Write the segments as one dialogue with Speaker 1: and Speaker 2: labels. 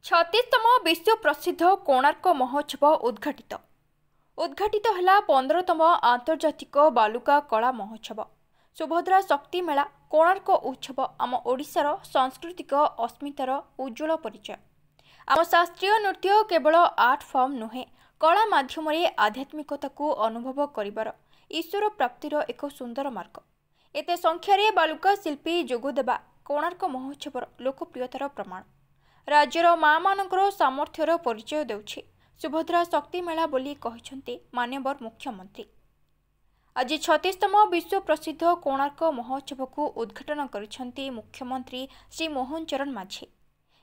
Speaker 1: छत्तीसतम विश्व प्रसिद्ध कोणार्क महोत्सव उद्घाटित है 15तम आंतर्जातिक बालुका कला महोत्सव। सुभद्रा शक्ति मेला कोणार्क उत्सव आम ओडिशार सांस्कृतिक अस्मितार उज्ज्वल परिचय। आम शास्त्रीय नृत्य केवल आर्ट फॉर्म नुहे, कला माध्यम आध्यात्मिकता को अनुभव करिवार ईश्वर प्राप्तिर एक सुंदर मार्ग। एते संख्यारे बालुका शिल्पी जोगदेवा कोणार्क महोत्सवर लोकप्रियतार प्रमाण। राज्यर माँ मानकर सामर्थ्यर परिचय देउछि सुभद्रा शक्ति मेला बोली कहिसंते मान्यवर मुख्यमंत्री। आज 36तम विश्व प्रसिद्ध कोणार्क महोत्सव को उद्घाटन करिसंते मुख्यमंत्री श्री मोहन चरण माझी।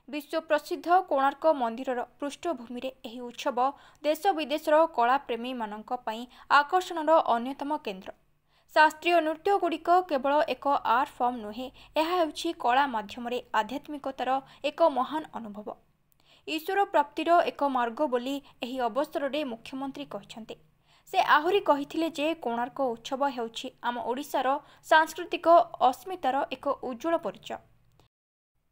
Speaker 1: विश्व प्रसिद्ध कोणार्क मंदिरर पृष्ठभूमि रे एही उत्सव देश विदेशर कला प्रेमी मानक पई आकर्षणर अन्यतम केन्द्र। शास्त्रीय नृत्य गुड़िक केवल एक आर्ट फॉर्म नुहे, यह हेउछि कला माध्यम आध्यात्मिकतार एक महान अनुभव, ईश्वर प्राप्तिर एक मार्ग बोली एही अवसर रे मुख्यमंत्री कहिसंते। से आहुरी कहिथिले जे कोणार्क उत्सव हेउछि आम ओडिशार सांस्कृतिक अस्मितार एक उज्ज्वल परिचय।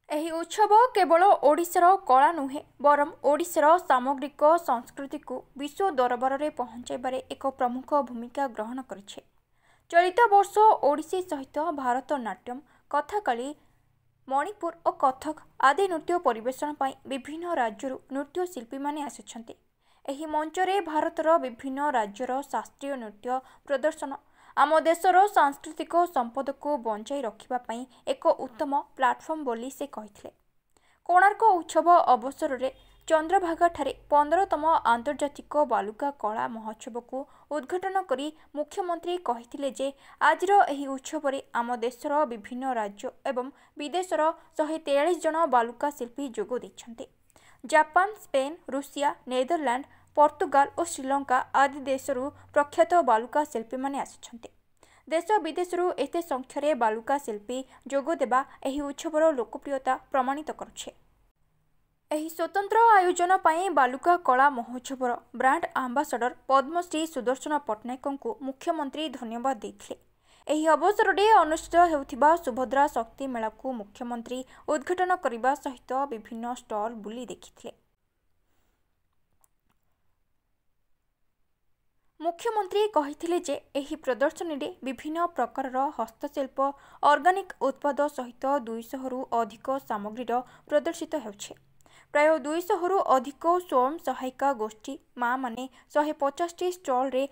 Speaker 1: एही उत्सव केवल ओडिशार कला नुहे, बरम ओडिशार सामग्रिक संस्कृति को विश्व दरबार रे पहुंचाइबारे एक प्रमुख भूमिका ग्रहण करिछे। चलित वर्ष ओडिसी सहित भारतनाट्यम, कथकली, मणिपुर और कथक आदि नृत्य परिवेषण पाई विभिन्न राज्यों नृत्य शिल्पी माने आसिछन्ते। एही मंचरे भारतर विभिन्न राज्यर शास्त्रीय नृत्य प्रदर्शन आम देशर सांस्कृतिक संपद को बंचाई रखिबा पाई एक उत्तम प्लाटफर्म बोली से कहिथिले। कोणार्क उत्सव अवसर रे चंद्रभागा ठारे 15तम आंतर्जातिक बालुका कला महोत्सव को उद्घाटन करी मुख्यमंत्री कहिथिले जे आजिर एही उत्सव रे आम देशर विभिन्न राज्य एवं विदेशर 143 जन बालुका शिल्पी जोग दैछन्ते। Japan, Spain, Russia, Netherland, Portugal और श्रीलंका आदि देशरू प्रख्यात बालुका शिल्पी माने आसिछन्ते। देश विदेशरू एते संख्यारे बालुका शिल्पी जोग देबा एही उत्सवर लोकप्रियता प्रमाणित करुछे। एही स्वतंत्र आयोजन पाई बालुका कला महोत्सवर ब्रांड आंबासाडर पद्मश्री सुदर्शन पट्टनायक को मुख्यमंत्री धन्यवाद देथिले। एही अवसर रे अनुष्ठित हेउथिबा सुभद्रा शक्ति मेला को मुख्यमंत्री उद्घाटन करिबा सहित विभिन्न स्टॉल बुली देखिथिले। मुख्यमंत्री कहिथिले जे एही प्रदर्शनी रे विभिन्न प्रकारर हस्तशिल्प, ऑर्गेनिक उत्पाद सहित 200 रु अधिक सामग्रीर प्रदर्शित हेउछे। प्राय 200 रु अधिक स्वयं सहायिका गोष्ठी माँ माने 150 स्टॉल रे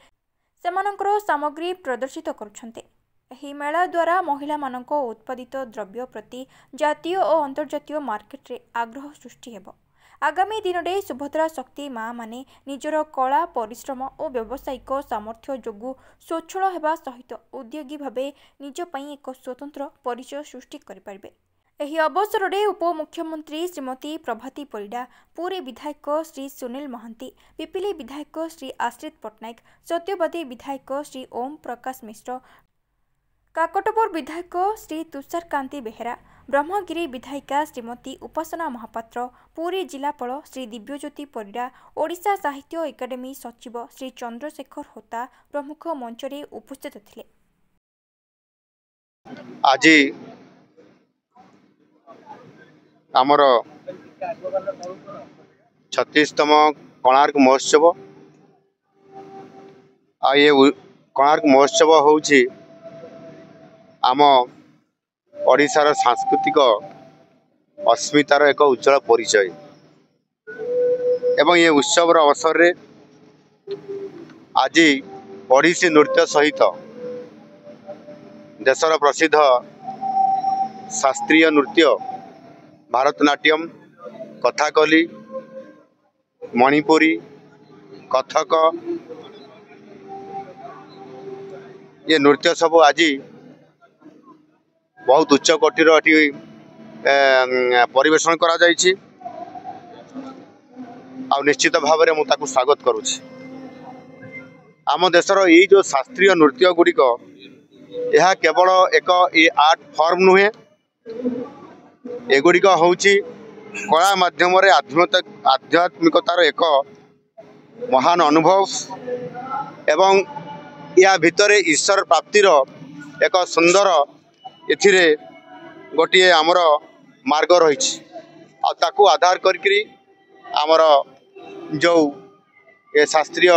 Speaker 1: सेमानकर सामग्री प्रदर्शित करुछन्ते। एही मेला द्वारा महिला मानक उत्पादित द्रव्य प्रति जातीय और अंतर्जातीय मार्केट रे आग्रह सृष्टि हेबो। आगामी दिन में सुभद्रा शक्ति माँ माने निजर कला, परिश्रम और व्यावसायिक सामर्थ्य जोगु स्वच्छल हेबा सहित उद्योगी भावे निज पई एक स्वतंत्र परिचय सृष्टि करिपारिबे। एही अवसर रे उपमुख्यमंत्री श्रीमती प्रभाती परिडा, पुरी विधायक श्री सुनील महांती, पिपिली विधायक श्री आश्रित पट्टनायक, सत्यवादी विधायक श्री ओम प्रकाश मिश्र, काकटपुर विधायक श्री तुषारकांति बेहेरा, ब्रह्मगिरी विधायिका श्रीमती उपासना महापात्र, पुरी जिलापाल श्री दिव्यज्योति परिडा, ओडिशा साहित्य एकाडेमी सचिव श्री चंद्रशेखर होता प्रमुख मंचरे उपस्थित थिले।
Speaker 2: आज आमर 36तम कोणार्क महोत्सव ये कोणार्क महोत्सव होउछि आम ओडिशार सांस्कृतिक अस्मितार एक उज्ज्वल परिचय। एवं ये उत्सवर अवसर रे आज ओडिसी नृत्य सहित देशर प्रसिद्ध शास्त्रीय नृत्य भारतनाट्यम, कथकली, मणिपुरी, कथक ये नृत्य सब आज बहुत उच्च कोटीर परिवेषण करा जायछि। आ निश्चित भाव में मुझे स्वागत करुछि। आम देशर ये जो शास्त्रीय नृत्य गुड़िक यह केवल एक आर्ट फॉर्म नुहे, एगुड़िक होउछि कला माध्यम आध्यात्मिकतार एक महान अनुभव एवं या भितरे ईश्वर प्राप्तिर एक सुंदर एथिरे गोटे आमर मार्ग रही आधार करी आमर जो ये शास्त्रीय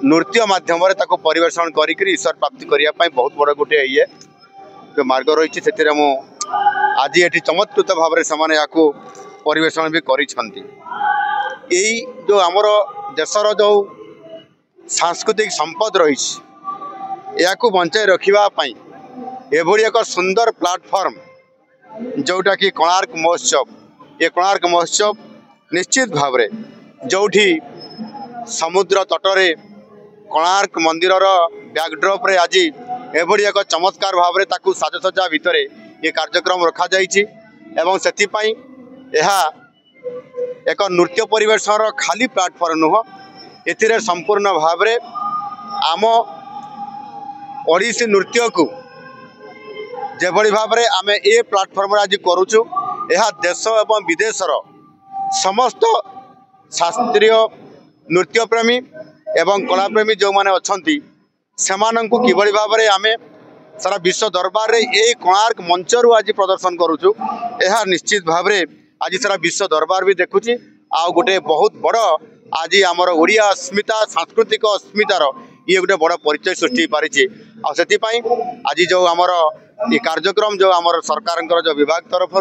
Speaker 2: नृत्य माध्यम परिवेषण करी ईश्वर प्राप्ति करने बहुत बड़ गोटे ये जो मार्ग रही से मु आज ये चमत्कृत भाव में से परिवेषण भी करी जो आमर देशर जो सांस्कृतिक संपद रही या बंचाई रखापी एभली एक सुंदर प्लाटफर्म जोटा कि कोणार्क महोत्सव ये कोणार्क महोत्सव निश्चित भाव जोठी समुद्र तटरे कोणार्क मंदिर बैकड्रॉप रे आज एभली एक चमत्कार भाव में साजसज्जा भितर ये कार्यक्रम रखा जाइछि एवं सेथिपाई यह एक नृत्य परिवेषण खाली प्लाटफर्म नुह एथिरे संपूर्ण भाव में आम ओडिसी नृत्य को जेभली भाव में आम ए प्लाटफर्म आज करुचु यह देश एवं विदेशर समस्त शास्त्रीय नृत्य प्रेमी एवं कलाप्रेमी जो मैंने अच्छा से किभली भाव में आम सारा विश्व दरबार रे ये कोणार्क मंचरू आज प्रदर्शन करुचु यह निश्चित भाव में आज सारा विश्व दरबार भी देखुची आ गोटे बहुत बड़ आज आमर ओडिया अस्मिता सांस्कृतिक अस्मितार ये गोटे बड़ परिचय सृष्टि पारिछि आ सेतिपई आज जो आमर ये कार्यक्रम जो आमर सरकार जो विभाग तरफ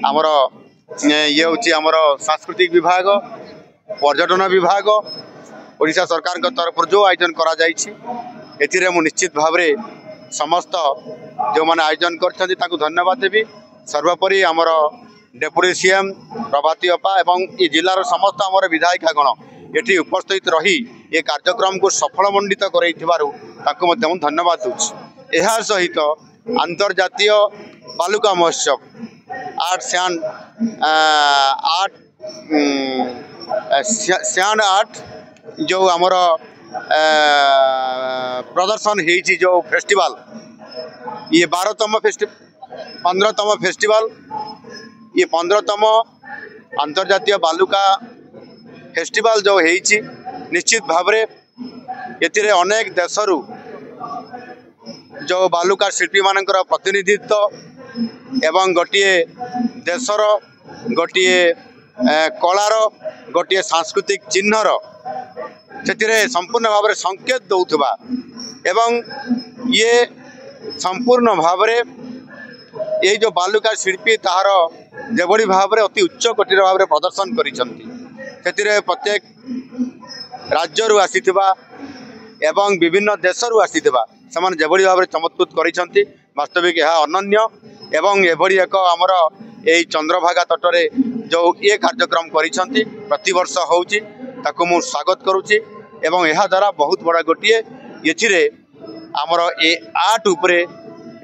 Speaker 2: आमर ये हूँ आमर सांस्कृतिक विभाग पर्यटन विभाग ओडिशा सरकार तरफ जो आयोजन करा जाइछि मु निश्चित भाव में समस्त जो मैंने आयोजन कर धन्यवाद देवी सर्वोपरि आमर डेपुटी सीएम प्रभाती अपा एवं ये जिलार समस्त आमर विधायिकागण ये उपस्थित रही ये कार्यक्रम को सफल मंडित कर धन्यवाद दूँ यह सहित अंतर्जातीय बालुका महोत्सव श्यान आर्ट जो आमर प्रदर्शन होती जो फेस्टिवल ये 12तम 15तम फेस्टिवल ये 15तम अंतर्जातीय बालुका फेस्टिवल जो होती निश्चित भाव में अनेक देशरू जो बालुका शिल्पी मानकर प्रतिनिधित्व एवं गोटे देशर गोटे कलार गोटे सांस्कृतिक चिन्हर से संपूर्ण भाव में संकेत दौथुबा एवं ये संपूर्ण भाव में ये जो बालुका शिल्पी तार जेभली भाव में अति उच्च कोटीर भाव में प्रदर्शन करिसेंति प्रत्येक राज्यरू आसीथिबा एवं विभिन्न देशरू आसीथिबा समान जेभली भाव में चमत्कृत करिसेंति वास्तविक यह अनन्य एवं एभली एक आमर ये चंद्रभागा तटरे जो ये कार्यक्रम करिसेंति प्रति वर्ष होउची ताकू मु स्वागत करुच्ची एवं यह द्वारा बहुत बड़ा गोटे ये आमर ए आर्ट उपरे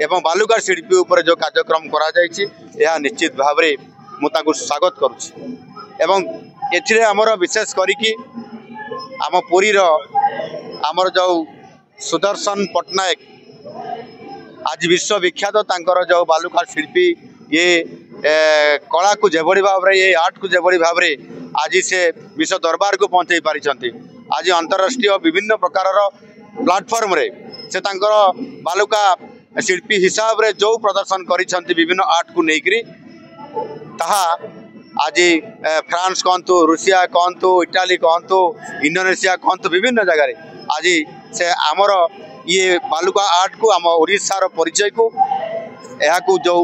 Speaker 2: एवं बालुका शिल्पी उपरे जो कार्यक्रम करा जाइछि यह निश्चित भाव में मुझे स्वागत करुच्ची एवं एथिरे आमर विशेष करिकी आम पुरीर आमर जो सुदर्शन पट्टनायक आज विश्व विख्यात तांकर जो बालुका शिल्पी ये कला को जेभली भाव में ये आर्ट को जेभली भाव में आज से विश्व दरबार को पहुँचाई पारिछंती आज अंतरराष्ट्रीय विभिन्न प्रकार प्लाटफर्म रे से तांकर बालुका शिल्पी हिसाब रे जो प्रदर्शन करिछंती विभिन्न आर्ट को लेकरी ताहा आज फ्रांस कहतु रूसिया कहतु इटाली कहतु इंडोनेशिया कहतु विभिन्न जगह आज से आमर ये बालुका आर्ट को आम ओडिशार परिचय को यह जो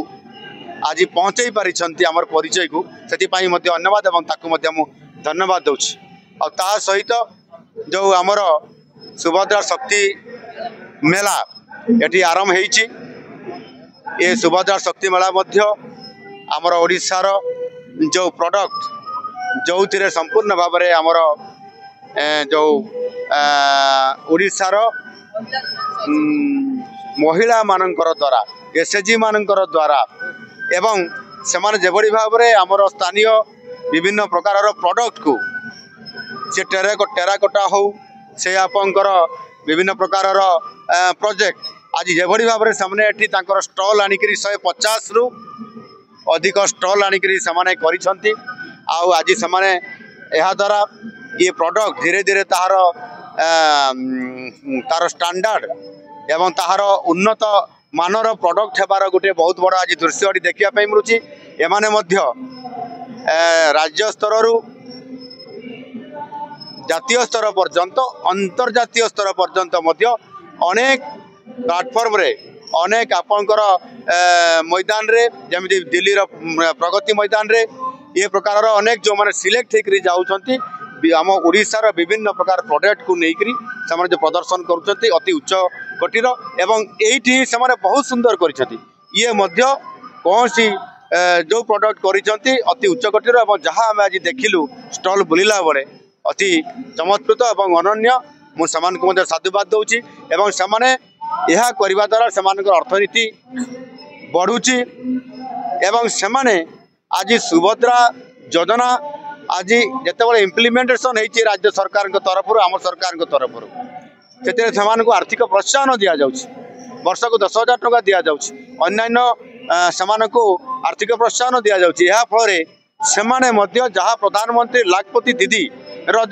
Speaker 2: आज पहुँचाई पारिछंती आमर परिचय को सेतिपाई मध्य धन्यवाद एवं ताकू मध्य मु धन्यवाद दूची और ता सहित जो आमर सुभद्रा शक्ति मेला ये आरंभ होइछि ये सुभद्रा शक्ति मेला मध्य आमर ओडिशार जो प्रोडक्ट जो थे संपूर्ण भाव में आमर जो ओडिशार महिला मानकर द्वारा एसएचजी मानकर द्वारा एवं से जेभली भाव में आमर स्थानीय विभिन्न प्रकार प्रोडक्ट को से टेराकोटा हो से आपंकर विभिन्न प्रकार प्रोजेक्ट आज जेभली भाव में से स्टॉल आनिक 150 रु अधिक स्टॉल आनिक से आज से यह द्वारा ये प्रोडक्ट धीरे धीरे तार तार स्टैंडर्ड एवं तार उन्नत मानर प्रोडक्ट हेबार गोटे बहुत बड़ा आज दृश्य देखा मिलूँ एमाने मध्य राज्य स्तर जातीय स्तर पर्यंत अंतर्जातीय स्तर पर्यंत अनेक प्लाटफर्म रे अनेक आपणकर मैदान रे जमी दिल्ली प्रगति मैदान रे ये प्रकार अनेक जो मैंने सिलेक्ट होकर जाऊँच आम ओडिशार विभिन्न प्रकार प्रोडक्ट को लेकर जो प्रदर्शन करुँच अति उच्च कोटिर एवं ये बहुत सुंदर कर ये कौन सी जो प्रोडक्ट कर अति उच्च कोटिर जहाँ आम आज देखिलु स्टल बुलिला बेले अति चमत्कृत और अनन्य मुझे साधुवाद दूची एवं से यह करने द्वारा से अर्थनीति बढ़ुची एवं से आज सुभद्रा योजना आज जिते इम्प्लीमेंटेशन होती राज्य सरकार तरफ आम सरकार तरफ से आर्थिक प्रोत्साहन दि जाऊँगी वर्ष को 10,000 टका दि जाऊँगी अन्य से आर्थिक प्रोत्साहन दि जाऊँगी यह फल से जहाँ प्रधानमंत्री लाखपति दीदी रो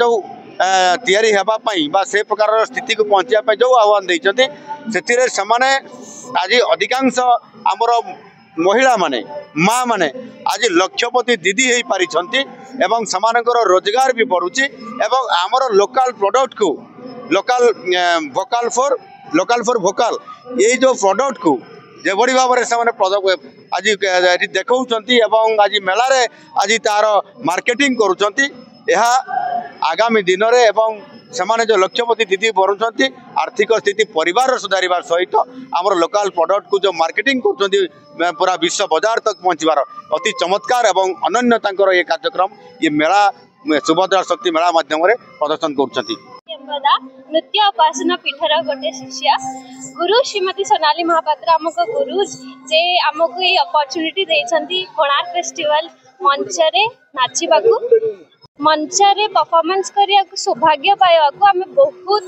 Speaker 2: तैयारी होगापाई से प्रकार स्थिति को पहुँचापी जो आह्वान देते से आज अधिकांश आमर महिला माने माँ माने आज लक्षपति दीदी हो पारी एवं समानकर रोजगार भी बढ़ुची एवं आमर लोकल प्रोडक्ट को लोकल लोकल फॉर वोकल ये जो प्रोडक्ट को जे बड़ी भाव में से आज देखा आज मेला रे आज तार मार्केटिंग करुँच आगामी दिन में एवं से जो लक्षपति दीदी बढ़ुंट आर्थिक स्थिति परिवार सुधार सहित आमर लोकल प्रोडक्ट को जो मार्केटिंग कर पूरा विश्व बाजार तक पहुँचवार अति चमत्कार एवं अनन्य ये कार्यक्रम ये मेला सुभद्रा शक्ति मेला माध्यम प्रदर्शन कर
Speaker 3: नृत्य उपासना पीठर गोटे शिष्या गुरु श्रीमती सोनाली महापात्र आमको गुरु जे आमको ये अपॉर्चुनिटी देइछंती कोणार्क फेस्टिवल मंच रे नाचिबा को मंच रे परफॉर्मेंस करिया सौभाग्य पाइबा को आमे बहुत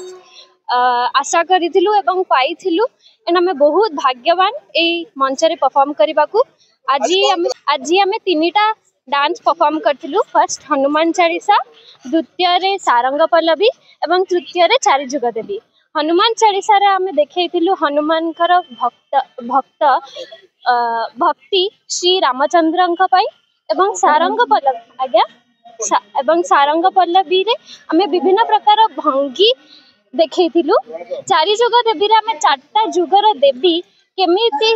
Speaker 3: आशा करिथिलु एवं पाइथिलु एन आमे बहुत भाग्यवान ए मंच रे परफॉर्म करिबा को आज आमे तीनटा डांस परफॉर्म करथिलु फर्स्ट हनुमान चालीसा द्वितीय रे सारंग पल्लवी एवं तृतीय रे चारिजुग देवी हनुमान चालीसा रे आमे देखैथिलु हनुमान कर भक्त भक्ति श्री रामचंद्रंक पाई एवं सारंग पल्लवी आज्ञा एवं सारंग पल्लवी रे आमे विभिन्न प्रकार भंगी देखैथिलु चारिजुग देवी रे आमे चारटा जुगर देवी केमिति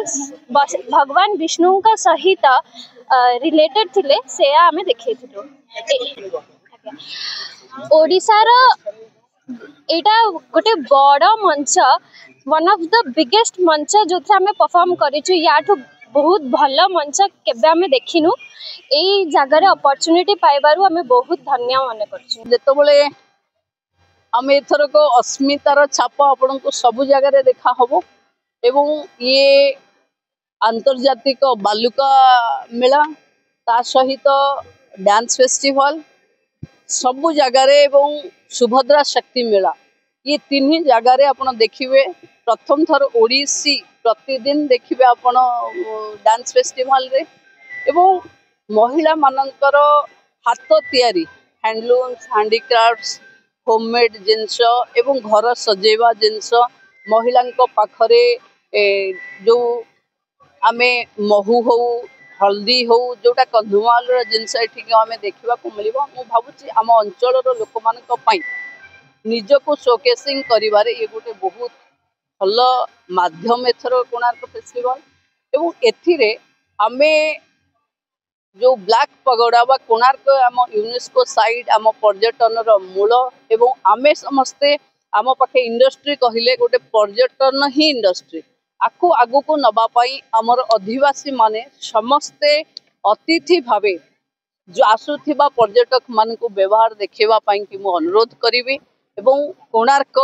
Speaker 3: भगवान विष्णु का सहित रिलेटेड थिले से आमे देखैथिलु ओडिसा रो एटा गोटे बड़ मंच वन ऑफ द बिगेस्ट मंच जो आमे परफॉर्म करिछु याठू बहुत भल मंच केबे आमे देखिनु एई जगह अपॉर्चुनिटी पाइबारु आमे बहुत धन्य माने करछु
Speaker 4: जेतबले आमे एथर को अस्मितार छाप आपन को सब जगह रे देखा हबो एवं ये आंतर्जातिक बालुका मेला ता सहित डांस फेस्टिवल सबु जगार एवं सुभद्रा शक्ति मेला ये तीन जगार आपन देखिए प्रथम थर ओडिसी प्रतिदिन देखिए आपन डांस फेस्टिवल रे एवं महिला मानकर हाथ तैयारी हैंडलूम्स हैंडीक्राफ्ट्स होममेड जिनस एवं घर सजेवा जिनस महिला पाखरे जो आमे महू हो हल्दी हो जोटा कंधमाल जिनस आम देखा मिल भावुँ आम अंचल लोक मान निज को शोकेसिंग करिवारे ये गोटे बहुत भल माध्यम एथर कोणार्क फेस्टिवल एवं एथिरे आमे जो ब्लैक पगोड़ा बा कोणार्क आम यूनेस्को साइट आम पर्यटन मूल एवं आमे समस्ते आम पाखे इंडस्ट्री कहले गोटे पर्यटन ही इंडस्ट्री आकु आगु को नबापाई आमर अधिवासी माने समस्ते अतिथि भावे जो आसुथिबा पर्यटक मान को व्यवहार देखा कि मु अनुरोध करी एवं कोणार्क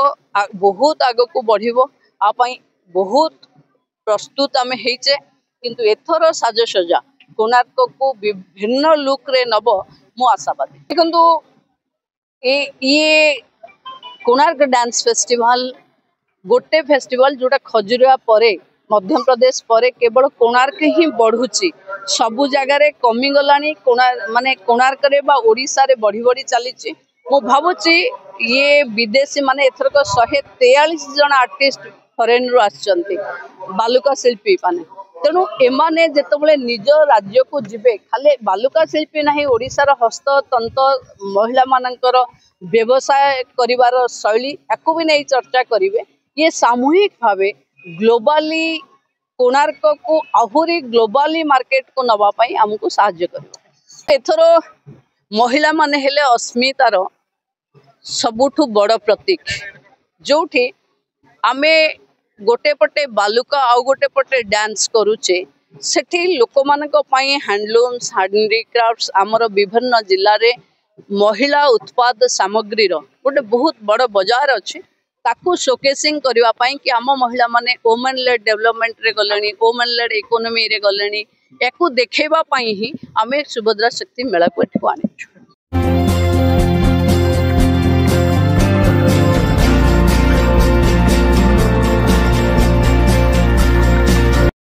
Speaker 4: बहुत आग को बढ़िबो आपाई बहुत प्रस्तुत आमे हेचे किंतु एथर साजसज्जा कोणार्क को विभिन्न लुक रे नब मु आशावादी किंतु ये कोणार्क डांस फेस्टिवल गोटे फेस्टिवल जोटा खजुरिया परे मध्य प्रदेश परे केवल कोणार्क ही बढ़ुची सबु जगार कमी गलानी माने कोणार्क रे बा ओडिसा रे बढ़ी बढ़ी चली मु भावुची ये विदेशी माने एथरक 143 जन आर्टिस्ट फरेन रु आछंती बालुका शिल्पी माने तेणु एमाने जेतबेले निज राज्य को जिबे खाली बालुका शिल्पी नहीं ओडिशार हस्ततंत्र महिला मानकर व्यवसाय करिवार शैली याकू भी नहीं चर्चा करिवे ये सामूहिक भावे ग्लोबाली कोणार्क को आहुरी ग्लोबाली मार्केट को नवा पाई हमको साहाय्य करिवो। एथरो महिला माने हेले अस्मितार सबुठु बड़ प्रतीक जोठी आमे गोटे पटे बालुका आउ गोटे पटे डांस करूचे सेठी लोक मानक पई हैंडलूम्स हैंडीक्राफ्ट्स आमर विभिन्न जिल्ला रे महिला उत्पाद सामग्री रो गोटे बहुत बड़ बाजार अच्छे ताकू शोकेसिंग करबा पई कि आम महिला माने वुमेन लेड डेवलपमेंट रे गलेनी वुमेन लेड इकोनॉमी रे गलेनी याकू देखेबा पई ही आमे सुभद्रा शक्ति मेला को एठको आनिछु।